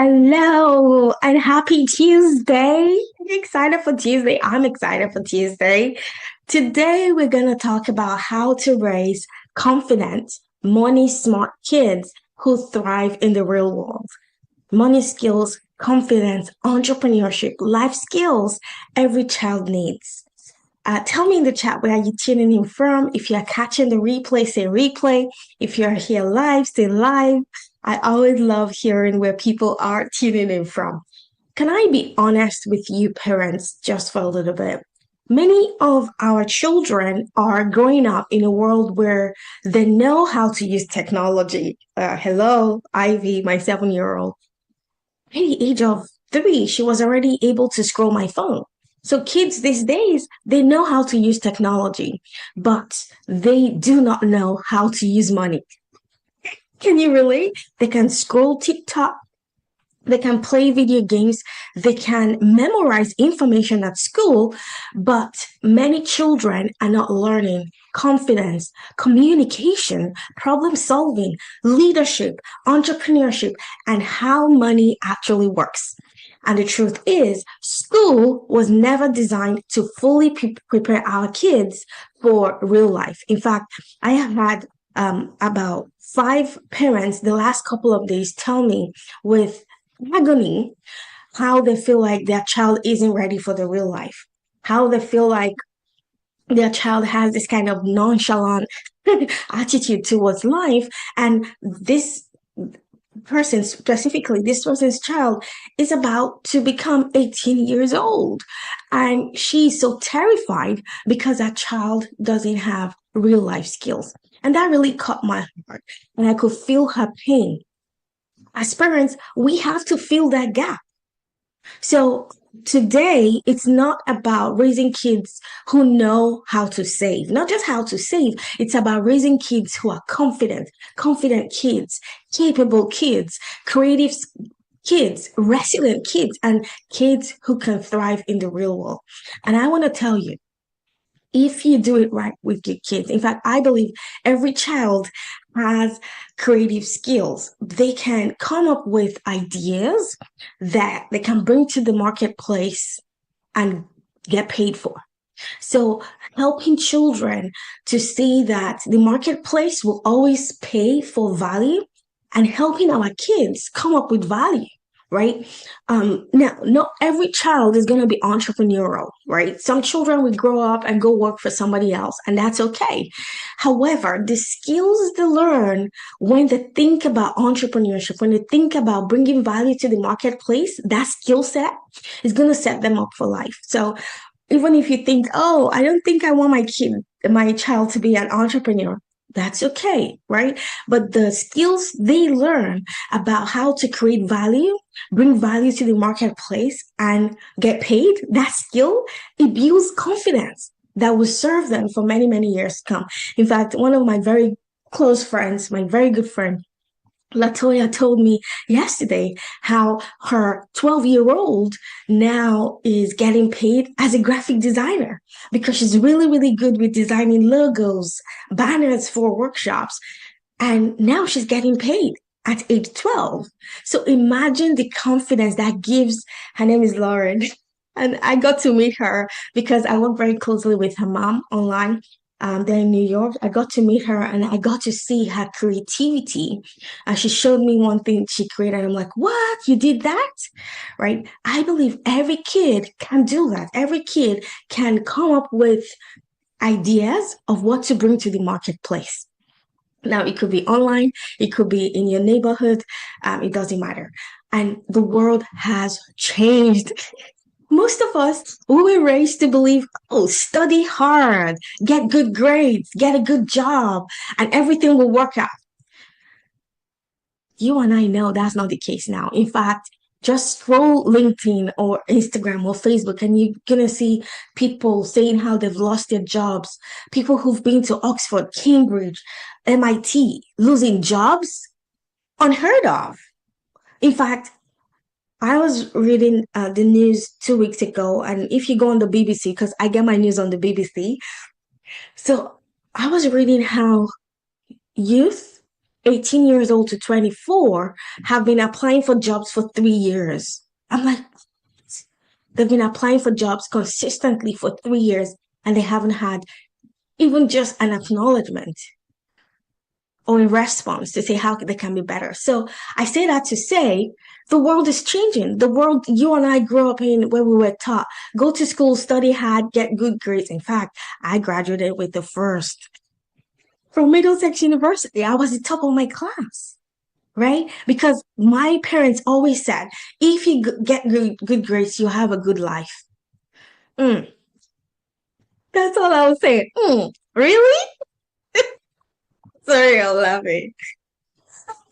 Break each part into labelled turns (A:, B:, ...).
A: Hello and happy Tuesday. You excited for Tuesday? I'm excited for Tuesday. Today, we're going to talk about how to raise confident, money smart kids who thrive in the real world. Money skills, confidence, entrepreneurship, life skills every child needs. Tell me in the chat where you're tuning in from. If you're catching the replay, say replay. If you're here live, say live. I always love hearing where people are tuning in from. Can I be honest with you, parents, just for a little bit? Many of our children are growing up in a world where they know how to use technology. Hello, Ivy, my 7-year-old. At the age of 3, she was already able to scroll my phone. So kids these days, they know how to use technology, but they do not know how to use money. Can you relate? They can scroll TikTok, they can play video games, they can memorize information at school, but many children are not learning confidence, communication, problem solving, leadership, entrepreneurship, and how money actually works. And the truth is, school was never designed to fully prepare our kids for real life. In fact, I have had about 5 parents the last couple of days tell me with agony how they feel like their child isn't ready for the real life, how they feel like their child has this kind of nonchalant attitude towards life. And this person, specifically, this person's child, is about to become 18 years old. And she's so terrified because that child doesn't have real life skills. And that really caught my heart. And I could feel her pain. As parents, we have to fill that gap. So today, it's not about raising kids who know how to save, not just how to save, it's about raising kids who are confident kids, capable kids, creative kids, resilient kids, and kids who can thrive in the real world. And I want to tell you, if you do it right with your kids. In fact, I believe every child has creative skills. They can come up with ideas that they can bring to the marketplace and get paid for. So helping children to see that the marketplace will always pay for value and helping our kids come up with value, right? Now, not every child is going to be entrepreneurial, right? Some children will grow up and go work for somebody else, and that's okay. However, the skills they learn when they think about entrepreneurship, when they think about bringing value to the marketplace, that skill set is going to set them up for life. So even if you think, oh, I don't think I want my child to be an entrepreneur, that's okay, right? But the skills they learn about how to create value, bring value to the marketplace, and get paid, that skill, it builds confidence that will serve them for many, many years to come. In fact, one of my very close friends, my very good friend, Latoya told me yesterday how her 12-year-old now is getting paid as a graphic designer because she's really, really good with designing logos, banners for workshops. And now she's getting paid at age 12. So imagine the confidence that gives. Her name is Lauren. And I got to meet her because I work very closely with her mom online. There in New York, I got to meet her and I got to see her creativity. She showed me one thing she created. I'm like, what? You did that? Right? I believe every kid can do that. Every kid can come up with ideas of what to bring to the marketplace. Now, it could be online, it could be in your neighborhood, it doesn't matter. And the world has changed. Most of us, we were raised to believe, oh, study hard, get good grades, get a good job, and everything will work out. You and I know that's not the case now. In fact, just scroll LinkedIn or Instagram or Facebook, and you're going to see people saying how they've lost their jobs, people who've been to Oxford, Cambridge, MIT, losing jobs, unheard of. In fact, I was reading the news 2 weeks ago, and if you go on the BBC, because I get my news on the BBC, so I was reading how youth 18 years old to 24 have been applying for jobs for 3 years. I'm like, they've been applying for jobs consistently for 3 years and they haven't had even just an acknowledgement or a response to say how they can be better. So I say that to say the world is changing. The world you and I grew up in, where we were taught, go to school, study hard, get good grades. In fact, I graduated with the first from Middlesex University. I was the top of my class, right? Because my parents always said, if you get good grades, you have a good life. Mm, that's all I was saying. Really? Sorry, I'm laughing.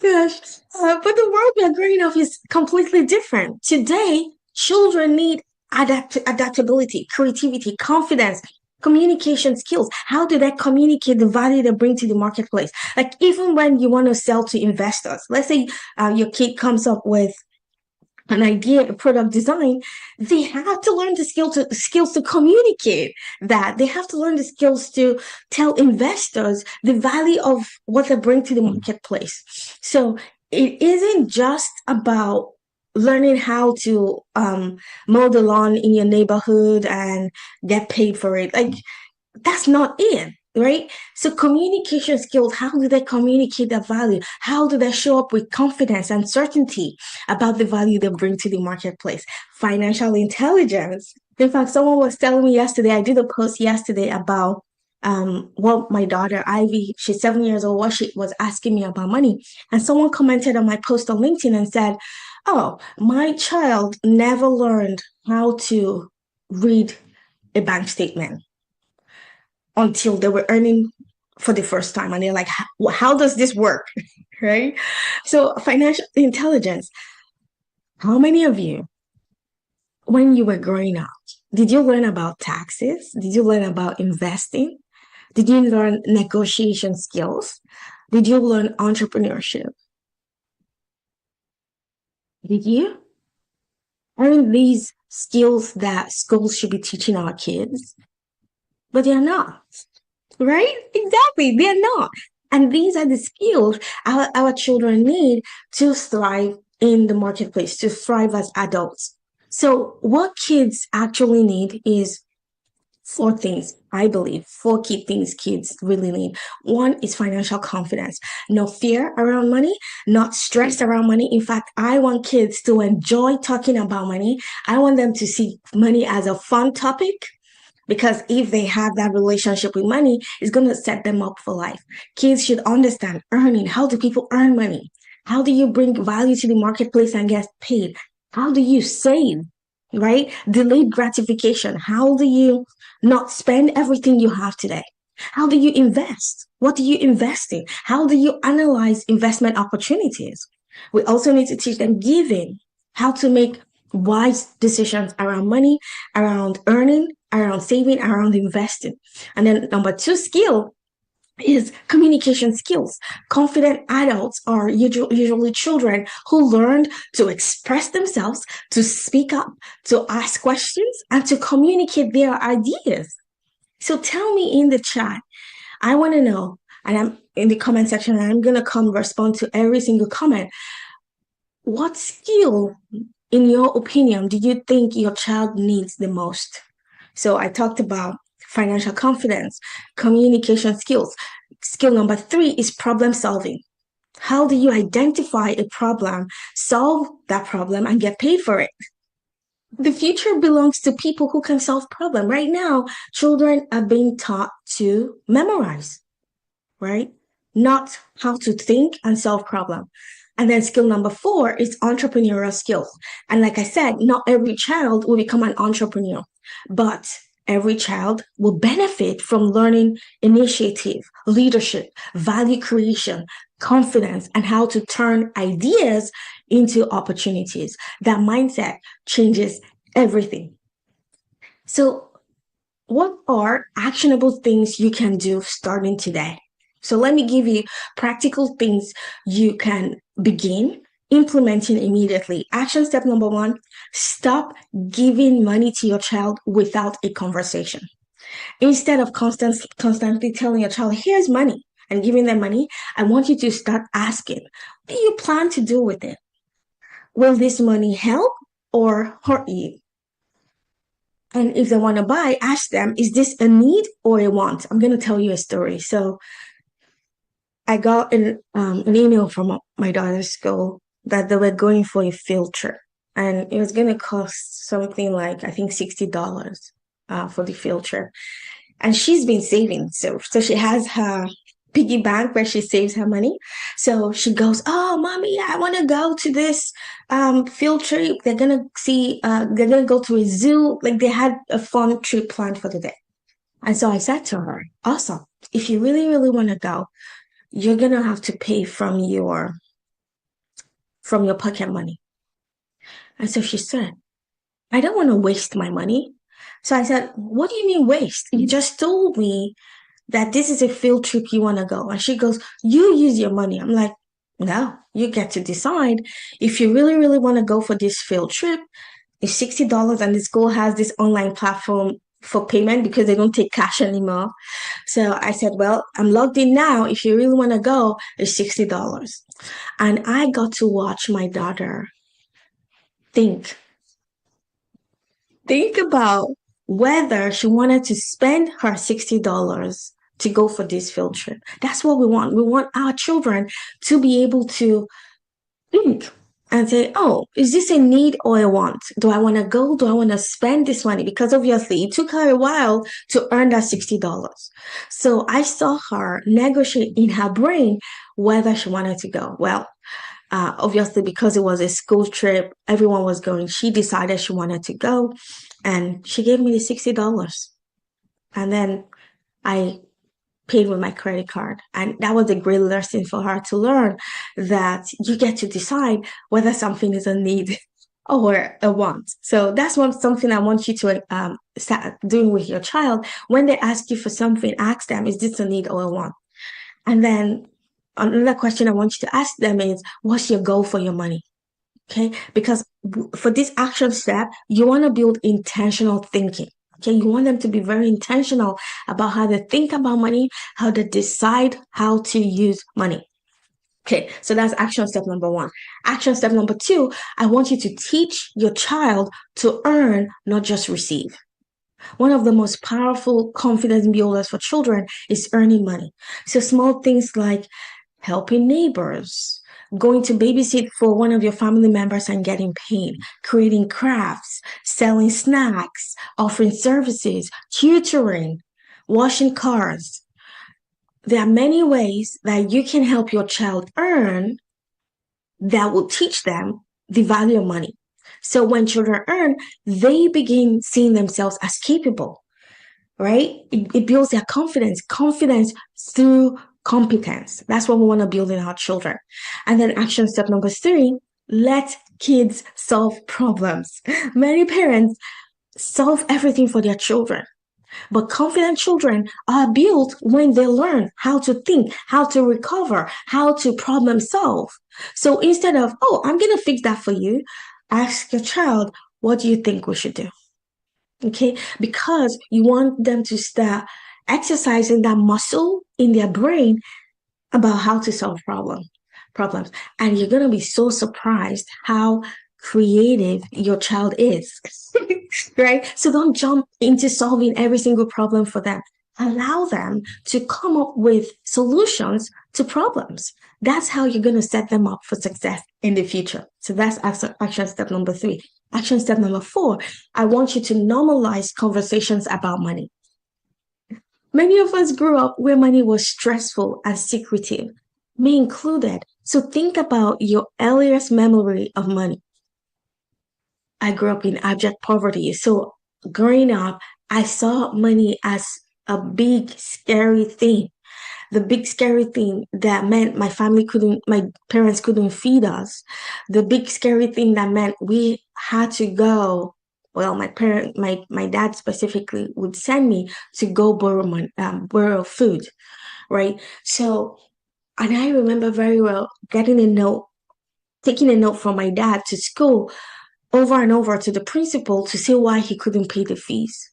A: Gosh. But the world we're growing up is completely different. Today, children need adaptability, creativity, confidence, communication skills. How do they communicate the value they bring to the marketplace? Like, even when you want to sell to investors, let's say your kid comes up with an idea, a product design, they have to learn the skills to communicate that. They have to learn the skills to tell investors the value of what they bring to the marketplace. So it isn't just about learning how to mow the lawn in your neighborhood and get paid for it. Like, that's not it, right? So communication skills, how do they communicate that value? How do they show up with confidence and certainty about the value they bring to the marketplace? Financial intelligence. In fact, someone was telling me yesterday, I did a post yesterday about what my daughter Ivy, she's 7 years old, what she was asking me about money. And someone commented on my post on LinkedIn and said, oh, my child never learned how to read a bank statement until they were earning for the first time. And they're like, how does this work? Right? So, financial intelligence. How many of you, when you were growing up, did you learn about taxes? Did you learn about investing? Did you learn negotiation skills? Did you learn entrepreneurship? Did you? Aren't these skills that schools should be teaching our kids? But they're not. Right? Exactly. They're not. And these are the skills our children need to thrive in the marketplace, to thrive as adults. So, what kids actually need is four things, I believe, four key things kids really need. One is financial confidence, no fear around money, not stressed around money. In fact, I want kids to enjoy talking about money. I want them to see money as a fun topic because if they have that relationship with money, it's going to set them up for life. Kids should understand earning. How do people earn money? How do you bring value to the marketplace and get paid? How do you save? Right? Delayed gratification. How do you not spend everything you have today? How do you invest? What do you invest in? How do you analyze investment opportunities? We also need to teach them giving, how to make wise decisions around money, around earning, around saving, around investing. And then number two skill is communication skills. Confident adults are usually children who learned to express themselves, to speak up, to ask questions, and to communicate their ideas. So tell me in the chat. I want to know, and I'm in the comment section, and I'm going to come respond to every single comment. What skill, in your opinion, do you think your child needs the most? So I talked about financial confidence, communication skills. Skill number three is problem solving. How do you identify a problem, solve that problem, and get paid for it? The future belongs to people who can solve problems. Right now, children are being taught to memorize, right? Not how to think and solve problems. And then skill number four is entrepreneurial skills. And like I said, not every child will become an entrepreneur, but every child will benefit from learning initiative, leadership, value creation, confidence, and how to turn ideas into opportunities. That mindset changes everything. So, what are actionable things you can do starting today? So, let me give you practical things you can begin implementing immediately. Action step number one, stop giving money to your child without a conversation. Instead of constantly telling your child, here's money, and giving them money, I want you to start asking, what do you plan to do with it? Will this money help or hurt you? And if they want to buy, ask them, is this a need or a want? I'm going to tell you a story. So I got an email from my daughter's school that they were going for a field trip. And it was going to cost something like, I think, $60 for the field trip. And she's been saving. So she has her piggy bank where she saves her money. So she goes, "Oh, mommy, I want to go to this field trip. They're gonna go to a zoo. Like they had a fun trip planned for the day." And so I said to her, "Awesome. If you really, really want to go, you're gonna have to pay from your pocket money." And so she said, "I don't want to waste my money." So I said, "What do you mean waste? You just told me that this is a field trip you want to go." And she goes, "You use your money." I'm like, "No, you get to decide. If you really, really want to go for this field trip, it's $60 and the school has this online platform for payment because they don't take cash anymore." So I said, "Well, I'm logged in now. If you really want to go, it's $60." And I got to watch my daughter think think about whether she wanted to spend her $60 to go for this field trip. That's what we want. We want our children to be able to think and say, "Oh, is this a need or a want? Do I want to go? Do I want to spend this money?" Because obviously it took her a while to earn that $60. So I saw her negotiate in her brain whether she wanted to go. Well, obviously, because it was a school trip, everyone was going. She decided she wanted to go, and she gave me the $60. And then I paid with my credit card. And that was a great lesson for her to learn that you get to decide whether something is a need or a want. So that's something I want you to start doing with your child. When they ask you for something, ask them, is this a need or a want? And then another question I want you to ask them is, what's your goal for your money? Okay, because for this action step, you want to build intentional thinking. Okay, you want them to be very intentional about how they think about money, how they decide how to use money. Okay, so that's action step number one. Action step number two, I want you to teach your child to earn, not just receive. One of the most powerful confidence builders for children is earning money. So small things like helping neighbors, going to babysit for one of your family members and getting paid, creating crafts, selling snacks, offering services, tutoring, washing cars. There are many ways that you can help your child earn that will teach them the value of money. So when children earn, they begin seeing themselves as capable, right? It builds their confidence through competence. That's what we want to build in our children. And then action step number three, let kids solve problems. Many parents solve everything for their children. But confident children are built when they learn how to think, how to recover, how to problem solve. So instead of, "Oh, I'm going to fix that for you," ask your child, "What do you think we should do?" Okay, because you want them to start exercising that muscle in their brain about how to solve problems. And you're gonna be so surprised how creative your child is. Right? So don't jump into solving every single problem for them. Allow them to come up with solutions to problems. That's how you're going to set them up for success in the future. So that's action step number three. Action step number four, I want you to normalize conversations about money. Many of us grew up where money was stressful and secretive, me included. So think about your earliest memory of money. I grew up in abject poverty. So growing up, I saw money as a big, scary thing. The big, scary thing that meant my parents couldn't feed us. The big, scary thing that meant we had to go. Well, my dad specifically would send me to go borrow food, right? So, and I remember very well taking a note from my dad to school over and over to the principal to say why he couldn't pay the fees.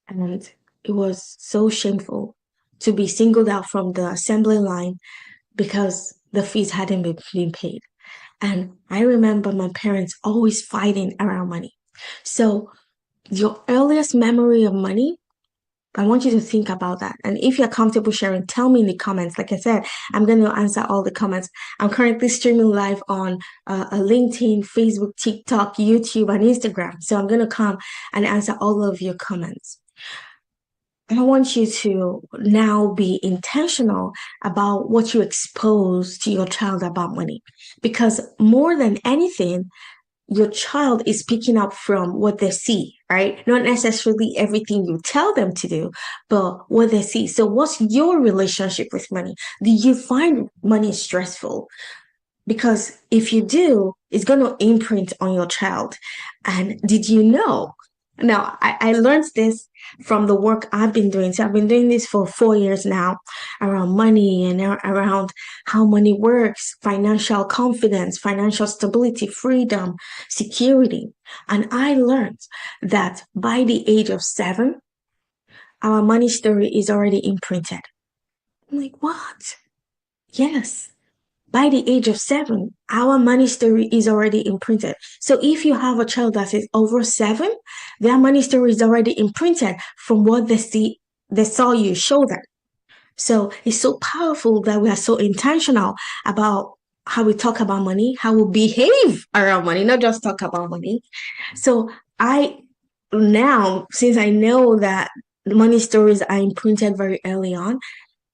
A: And it was so shameful to be singled out from the assembly line because the fees hadn't been paid. And I remember my parents always fighting around money. So your earliest memory of money, I want you to think about that. And if you're comfortable sharing, tell me in the comments. Like I said, I'm going to answer all the comments. I'm currently streaming live on LinkedIn, Facebook, TikTok, YouTube, and Instagram. So I'm going to come and answer all of your comments. I want you to now be intentional about what you expose to your child about money. Because more than anything, your child is picking up from what they see, right? Not necessarily everything you tell them to do, but what they see. So what's your relationship with money? Do you find money stressful? Because if you do, it's going to imprint on your child. And did you know? Now, I learned this from the work I've been doing. So I've been doing this for 4 years now around money and around how money works, financial confidence, financial stability, freedom, security. And I learned that by the age of 7, our money story is already imprinted. I'm like, what? Yes. By the age of 7, our money story is already imprinted. So if you have a child that is over 7, their money story is already imprinted from what they saw you show them. So it's so powerful that we are so intentional about how we talk about money, how we behave around money, not just talk about money. So now, since I know that money stories are imprinted very early on,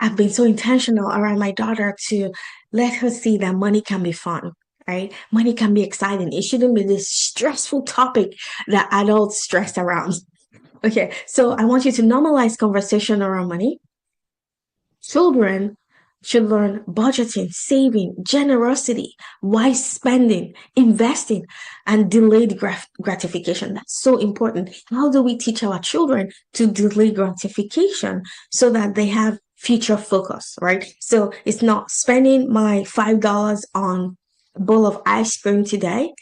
A: I've been so intentional around my daughter to let her see that money can be fun, right? Money can be exciting. It shouldn't be this stressful topic that adults stress around. Okay, so I want you to normalize conversation around money. Children should learn budgeting, saving, generosity, wise spending, investing, and delayed gratification. That's so important. How do we teach our children to delay gratification so that they have future focus, right? So it's not spending my $5 on a bowl of ice cream today,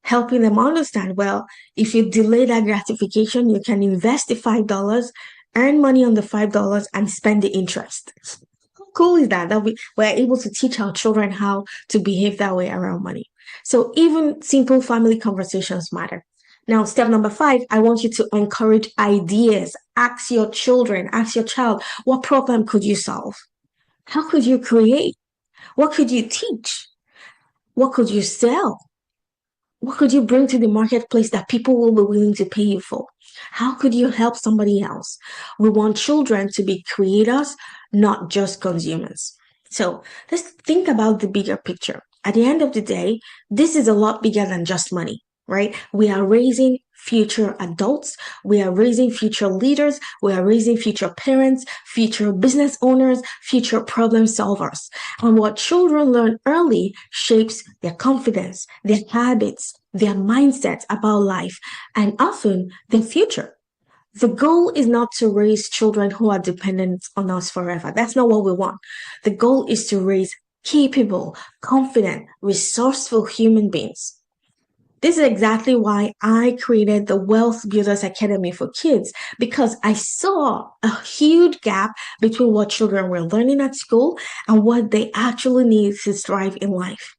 A: helping them understand, well, if you delay that gratification, you can invest the $5, earn money on the $5, and spend the interest. How cool is that? That we're able to teach our children how to behave that way around money. So even simple family conversations matter. Now, step number 5, I want you to encourage ideas. Ask your children, ask your child, what problem could you solve? How could you create? What could you teach? What could you sell? What could you bring to the marketplace that people will be willing to pay you for? How could you help somebody else? We want children to be creators, not just consumers. So let's think about the bigger picture. At the end of the day, this is a lot bigger than just money, right? We are raising future adults. We are raising future leaders. We are raising future parents, future business owners, future problem solvers. And what children learn early shapes their confidence, their habits, their mindsets about life, and often their future. The goal is not to raise children who are dependent on us forever. That's not what we want. The goal is to raise capable, confident, resourceful human beings. This is exactly why I created the Wealth Builders Academy for kids, because I saw a huge gap between what children were learning at school and what they actually need to thrive in life.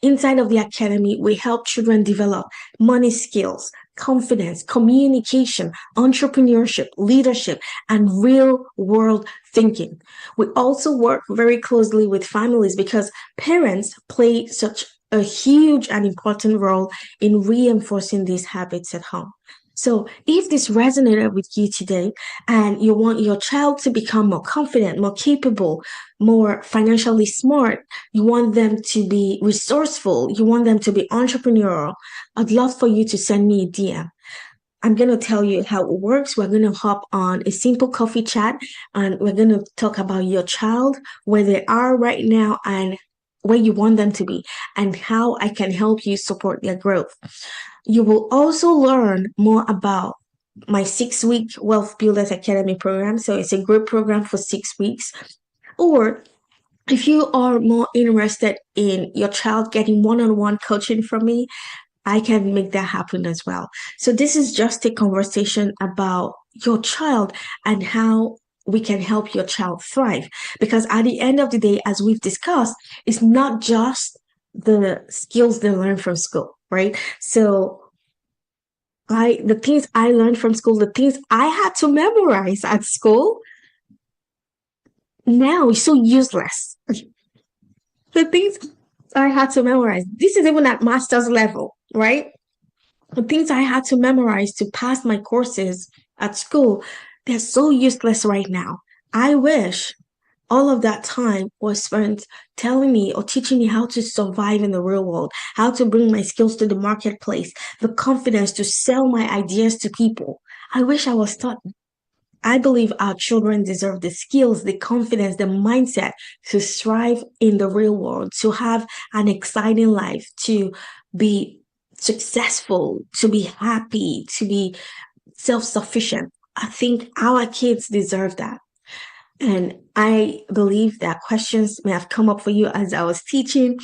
A: Inside of the academy, we help children develop money skills, confidence, communication, entrepreneurship, leadership, and real world thinking. We also work very closely with families because parents play such a huge and important role in reinforcing these habits at home. So if this resonated with you today and you want your child to become more confident, more capable, more financially smart, you want them to be resourceful, you want them to be entrepreneurial, I'd love for you to send me a DM. I'm going to tell you how it works. We're going to hop on a simple coffee chat and we're going to talk about your child, where they are right now and where you want them to be, and how I can help you support their growth. You will also learn more about my 6-week Wealth Builders Academy program. So it's a group program for 6 weeks. Or if you are more interested in your child getting one-on-one coaching from me, I can make that happen as well. So this is just a conversation about your child and how we can help your child thrive. Because at the end of the day, as we've discussed, it's not just the skills they learn from school, right? So the things I learned from school, the things I had to memorize at school, now is so useless. The things I had to memorize. This is even at master's level, right? The things I had to memorize to pass my courses at school, they're so useless right now. I wish all of that time was spent telling me or teaching me how to survive in the real world, how to bring my skills to the marketplace, the confidence to sell my ideas to people. I wish I was taught. I believe our children deserve the skills, the confidence, the mindset to strive in the real world, to have an exciting life, to be successful, to be happy, to be self sufficient. I think our kids deserve that. And I believe that questions may have come up for you as I was teaching.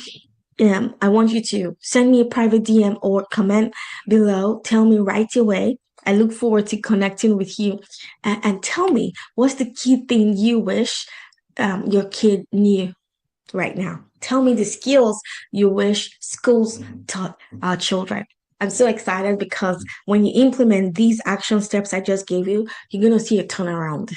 A: I want you to send me a private DM or comment below. Tell me right away. I look forward to connecting with you and tell me what's the key thing you wish your kid knew right now. Tell me the skills you wish schools taught our children. I'm so excited because when you implement these action steps I just gave you, you're going to see a turnaround.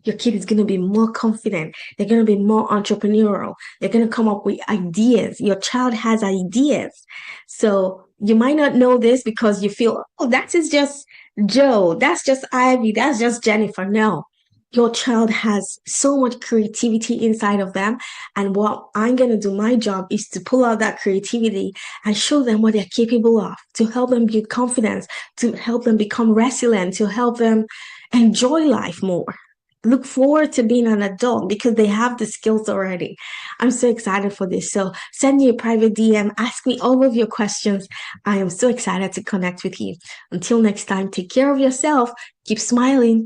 A: Your kid is going to be more confident. They're going to be more entrepreneurial. They're going to come up with ideas. Your child has ideas. So you might not know this because you feel, oh, that is just Joe. That's just Ivy. That's just Jennifer. No, your child has so much creativity inside of them. And what I'm going to do, my job is to pull out that creativity and show them what they're capable of, to help them build confidence, to help them become resilient, to help them enjoy life more. Look forward to being an adult because they have the skills already. I'm so excited for this. So send me a private DM, ask me all of your questions. I am so excited to connect with you. Until next time, take care of yourself, keep smiling,